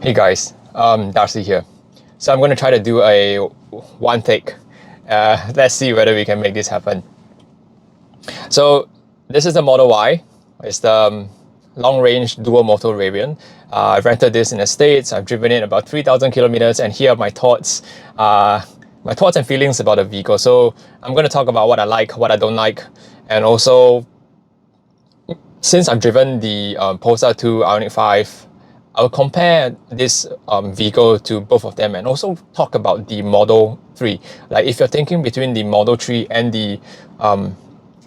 Hey guys, Darcy here. So I'm going to try to do a one take. Let's see whether we can make this happen. So this is the Model Y. It's the long-range dual motor variant. I've rented this in the States. I've driven it about 3,000 kilometers, and here are my thoughts and feelings about the vehicle. So I'm going to talk about what I like, what I don't like, and also since I've driven the Polestar 2 Ioniq 5, I'll compare this vehicle to both of them and also talk about the Model 3. Like if you're thinking between the Model 3 and the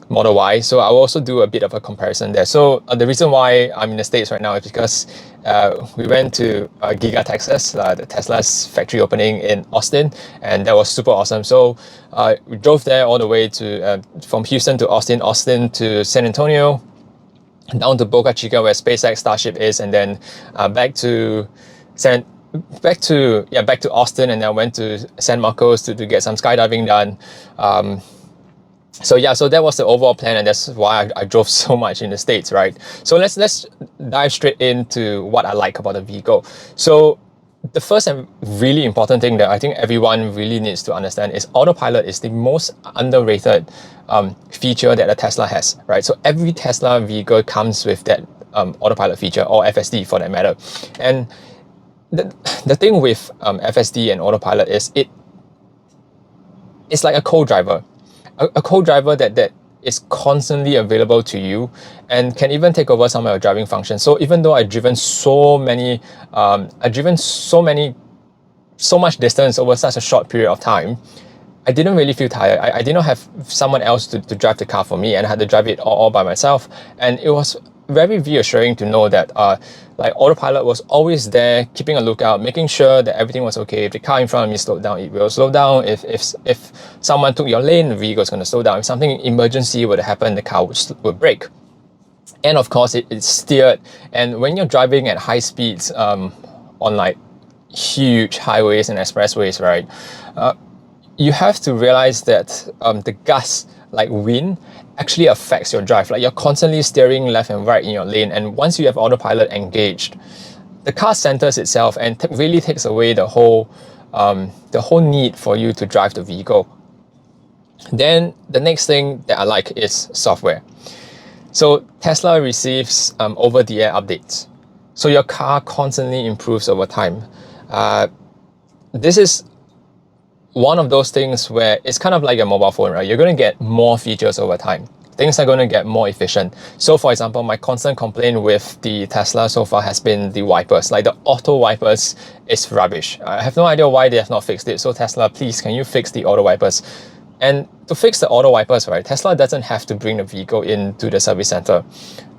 Model Y, so I'll also do a bit of a comparison there. So the reason why I'm in the States right now is because we went to Giga, Texas, the Tesla's factory opening in Austin, and that was super awesome. So we drove there all the way to from Houston to Austin, Austin to San Antonio, down to Boca Chica where SpaceX Starship is, and then back to Austin, and then went to San Marcos to get some skydiving done. So that was the overall plan, and that's why I drove so much in the States, right? So let's dive straight into what I like about the vehicle. So the first and really important thing that I think everyone really needs to understand is autopilot is the most underrated feature that a Tesla has, right? So every Tesla vehicle comes with that autopilot feature, or FSD for that matter. And the thing with FSD and autopilot is it's like a co-driver. A co-driver that is constantly available to you and can even take over some of your driving functions. So even though I've driven so much distance over such a short period of time, I didn't really feel tired. I did not have someone else to drive the car for me, and I had to drive it all by myself. And it was very reassuring to know that like autopilot was always there, keeping a lookout, making sure that everything was okay. If the car in front of me slowed down, it will slow down. If someone took your lane, the vehicle is going to slow down. If something emergency would happen, the car would brake. And of course, it's steered. And when you're driving at high speeds on like huge highways and expressways, right, you have to realize that the gust, like wind, actually affects your drive. Like you're constantly steering left and right in your lane, and once you have autopilot engaged, the car centers itself and really takes away the whole need for you to drive the vehicle. Then the next thing that I like is software. So Tesla receives over-the-air updates, so your car constantly improves over time. This is one of those things where it's kind of like a mobile phone, right? You're going to get more features over time. Things are going to get more efficient. So for example, my constant complaint with the Tesla so far has been the wipers. Like the auto wipers is rubbish. I have no idea why they have not fixed it. So Tesla, please, can you fix the auto wipers? And to fix the auto wipers, right, Tesla doesn't have to bring the vehicle into the service center.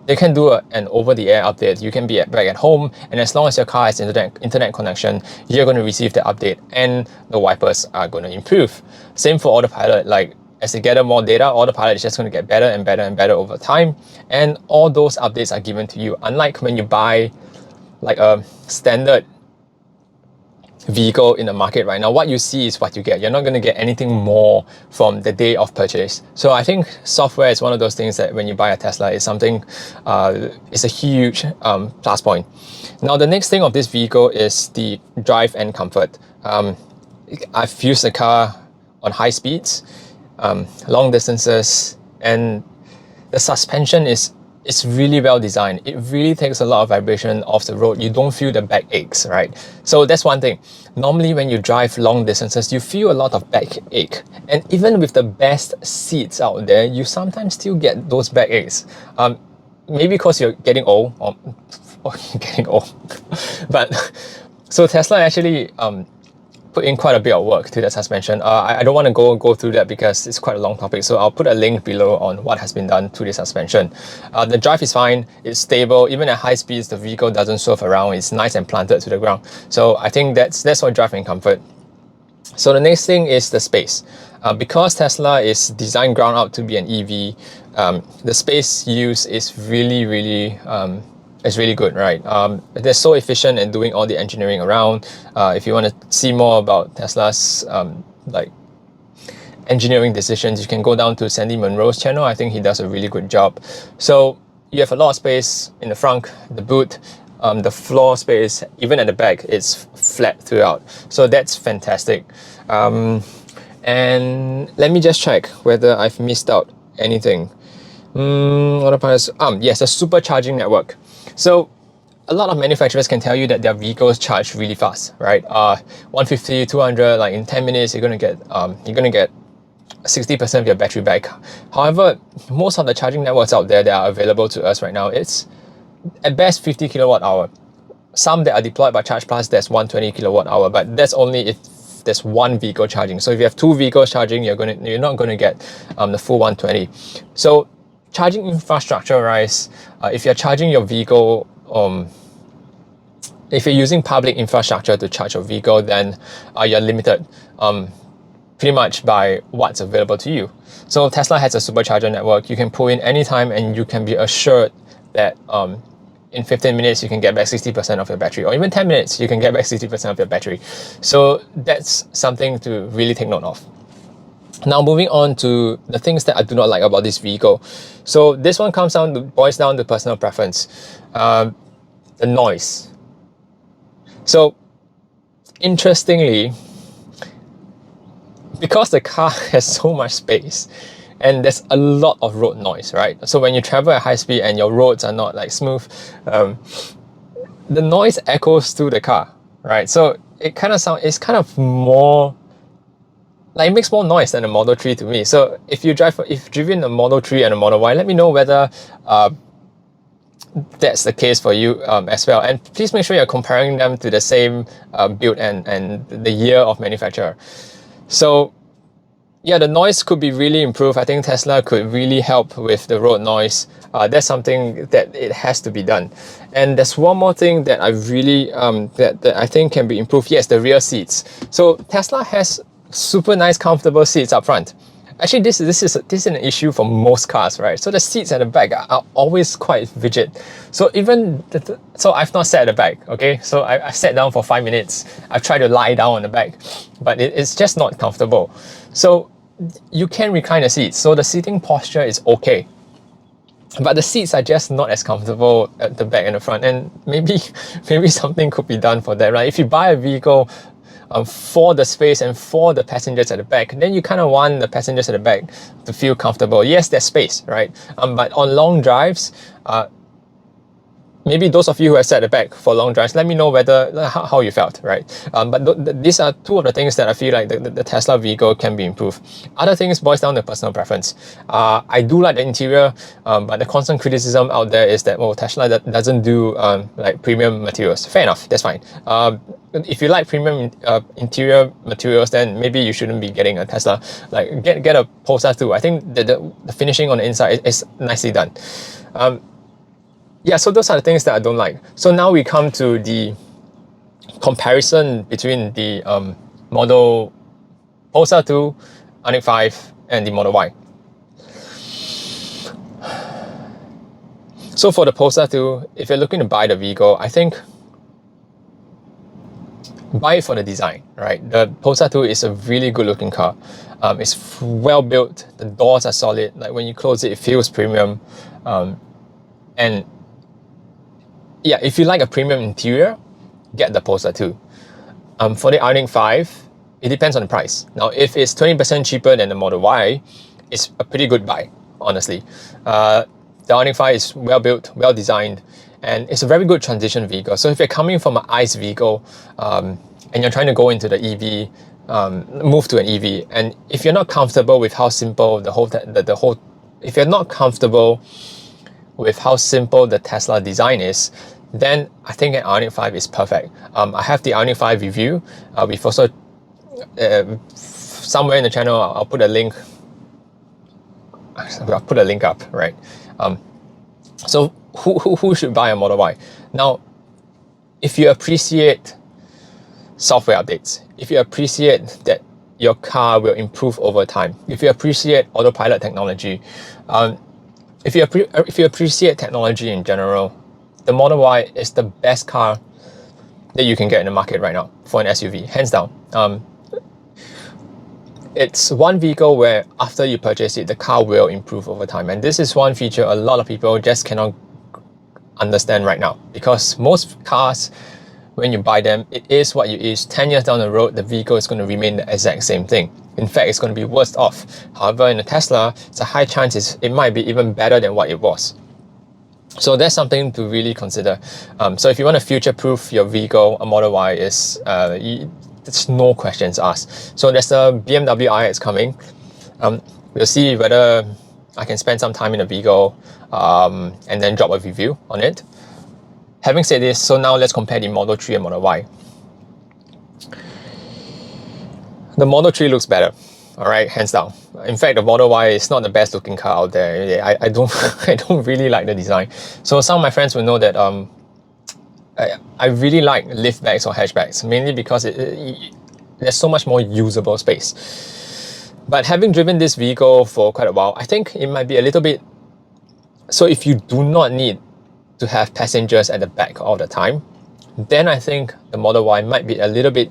They can do an over-the-air update. You can be back at home, and as long as your car has internet connection, you're going to receive the update, and the wipers are going to improve. Same for autopilot. Like as they gather more data, autopilot is just going to get better and better and better over time, and all those updates are given to you. Unlike when you buy like a standard vehicle in the market right now, what you see is what you get. You're not going to get anything more from the day of purchase. So I think software is one of those things that when you buy a Tesla is something, it's a huge plus point. Now the next thing of this vehicle is the drive and comfort. I've used the car on high speeds, long distances, and the suspension is really well designed. It really takes a lot of vibration off the road. You don't feel the back aches, right? So that's one thing. Normally when you drive long distances, you feel a lot of back ache. And even with the best seats out there, you sometimes still get those back aches. Maybe because you're getting old, or you're getting old. But so Tesla actually put in quite a bit of work to that suspension. I don't want to go through that because it's quite a long topic, so I'll put a link below on what has been done to the suspension. The drive is fine, it's stable. Even at high speeds, the vehicle doesn't swerve around. It's nice and planted to the ground. So I think that's for driving comfort. So the next thing is the space. Because Tesla is designed ground up to be an EV, the space used is really it's really good, right? They're so efficient in doing all the engineering around. If you want to see more about Tesla's like engineering decisions, you can go down to Sandy Munro's channel. I think he does a really good job. So you have a lot of space in the front, the boot. the floor space, even at the back, is flat throughout. So that's fantastic. And let me just check whether I've missed out anything. What about yes, a supercharging network. So a lot of manufacturers can tell you that their vehicles charge really fast, right? 150, 200, like in 10 minutes, you're gonna get 60% of your battery back. However, most of the charging networks out there that are available to us right now, it's at best 50 kilowatt hour. Some that are deployed by Charge Plus, that's 120 kilowatt hour, but that's only if there's one vehicle charging. So if you have two vehicles charging, you're not gonna get the full 120. So charging infrastructure wise, if you're charging your vehicle, if you're using public infrastructure to charge your vehicle, then you're limited pretty much by what's available to you. So Tesla has a supercharger network. You can pull in anytime, and you can be assured that in 15 minutes you can get back 60% of your battery, or even 10 minutes you can get back 60% of your battery. So that's something to really take note of. Now moving on to the things that I do not like about this vehicle. So this one boils down to personal preference. The noise. So interestingly, because the car has so much space and there's a lot of road noise, right? So when you travel at high speed and your roads are not like smooth, the noise echoes through the car, right? So it's kind of more, like, it makes more noise than a Model 3 to me. So if you've driven a Model 3 and a Model Y, let me know whether that's the case for you as well. And please make sure you're comparing them to the same build and the year of manufacture. So yeah, the noise could be really improved. I think Tesla could really help with the road noise. That's something that it has to be done. And there's one more thing that I really that I think can be improved. Yes, the rear seats. So Tesla has super nice, comfortable seats up front. Actually, this is an issue for most cars, right? So the seats at the back are always quite rigid. So so I've not sat at the back, okay? So I sat down for 5 minutes. I've tried to lie down on the back, but it's just not comfortable. So you can recline the seats. So the seating posture is okay, but the seats are just not as comfortable at the back and the front. And maybe something could be done for that, right? If you buy a vehicle for the space and for the passengers at the back, then you kind of want the passengers at the back to feel comfortable. Yes, there's space, right? But on long drives, maybe those of you who have sat at the back for long drives, let me know whether how you felt, right? But these are two of the things that I feel like the Tesla vehicle can be improved. Other things boils down to personal preference. I do like the interior, but the constant criticism out there is that, well, Tesla doesn't do like premium materials. Fair enough, that's fine. If you like premium interior materials, then maybe you shouldn't be getting a Tesla. Like get a Polestar 2. I think the finishing on the inside is nicely done. Yeah, so those are the things that I don't like. So now we come to the comparison between the Model Polestar 2, Ioniq 5, and the Model Y. So for the Polestar 2, if you're looking to buy the vehicle, I think buy it for the design, right? The Polestar 2 is a really good looking car. It's well built, the doors are solid, like when you close it, it feels premium. And yeah, if you like a premium interior, get the Polestar 2. For the Ioniq 5, it depends on the price. Now, if it's 20% cheaper than the Model Y, it's a pretty good buy, honestly. The Ioniq 5 is well built, well designed, and it's a very good transition vehicle. So if you're coming from an ICE vehicle and you're trying to go into the EV, move to an EV, and if you're not comfortable with how simple if you're not comfortable with how simple the Tesla design is, then I think an Ioniq 5 is perfect. I have the Ioniq 5 review. We've also somewhere in the channel, I'll put a link. I'll put a link up, right? So who should buy a Model Y? Now, if you appreciate software updates, if you appreciate that your car will improve over time, if you appreciate autopilot technology, if you appreciate technology in general, the Model Y is the best car that you can get in the market right now for an SUV, hands down. It's one vehicle where after you purchase it, the car will improve over time. And this is one feature a lot of people just cannot understand right now, because most cars, when you buy them, it is what it is. 10 years down the road, the vehicle is going to remain the exact same thing. In fact, it's going to be worse off. However, in a Tesla, it's a high chance it might be even better than what it was. So that's something to really consider. So if you want to future-proof your vehicle, a Model Y is, there's no questions asked. So there's the BMW iX coming. We'll see whether I can spend some time in the vehicle and then drop a review on it. Having said this, so now let's compare the Model 3 and Model Y. The Model 3 looks better, all right, hands down. In fact, the Model Y is not the best looking car out there. I don't I don't really like the design. So some of my friends will know that I really like liftbacks or hatchbacks, mainly because there's so much more usable space. But having driven this vehicle for quite a while, I think it might be a little bit... So if you do not need to have passengers at the back all the time, then I think the Model Y might be a little bit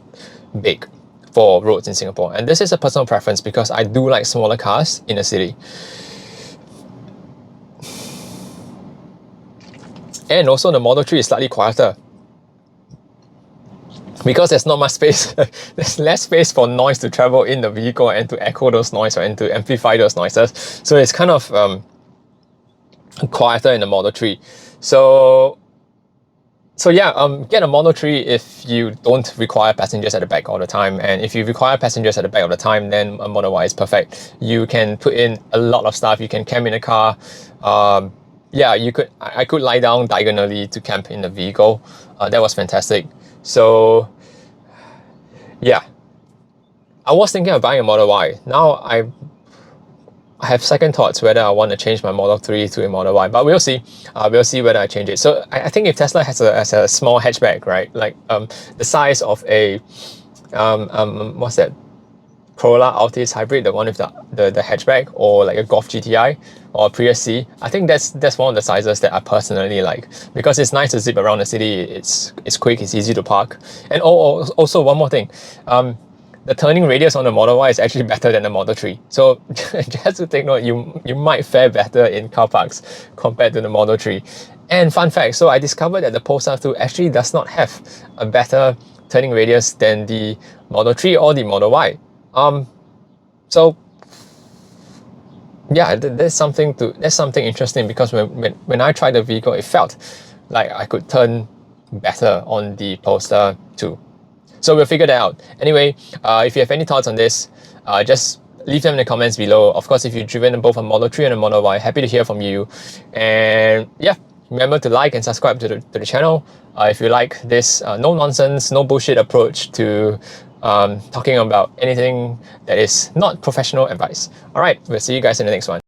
big for roads in Singapore. And this is a personal preference because I do like smaller cars in a city. And also the Model 3 is slightly quieter, because there's not much space. There's less space for noise to travel in the vehicle and to echo those noises and to amplify those noises. So it's kind of quieter in the Model 3. So yeah, get a Model 3 if you don't require passengers at the back all the time. And if you require passengers at the back all the time, then a Model Y is perfect. You can put in a lot of stuff. You can camp in a car. Yeah, I could lie down diagonally to camp in the vehicle. That was fantastic. So yeah, I was thinking of buying a Model Y. Now I have second thoughts whether I want to change my Model 3 to a Model Y, but we'll see. We'll see whether I change it. So I think if Tesla has a small hatchback, right, like the size of a what's that, Corolla Altis hybrid, the one with the hatchback, or like a Golf GTI or a Prius C, I think that's one of the sizes that I personally like, because it's nice to zip around the city. It's quick, it's easy to park. And also one more thing, the turning radius on the Model Y is actually better than the Model 3. So just to take note, you might fare better in car parks compared to the Model 3. And fun fact, so I discovered that the Polestar 2 actually does not have a better turning radius than the Model 3 or the Model Y. So yeah, there's something interesting, because when I tried the vehicle, it felt like I could turn better on the Polestar 2. So we'll figure that out. Anyway, if you have any thoughts on this, just leave them in the comments below. Of course, if you've driven both a Model 3 and a Model Y, happy to hear from you. And yeah, remember to like and subscribe to the channel if you like this no nonsense, no bullshit approach to talking about anything that is not professional advice. All right, we'll see you guys in the next one.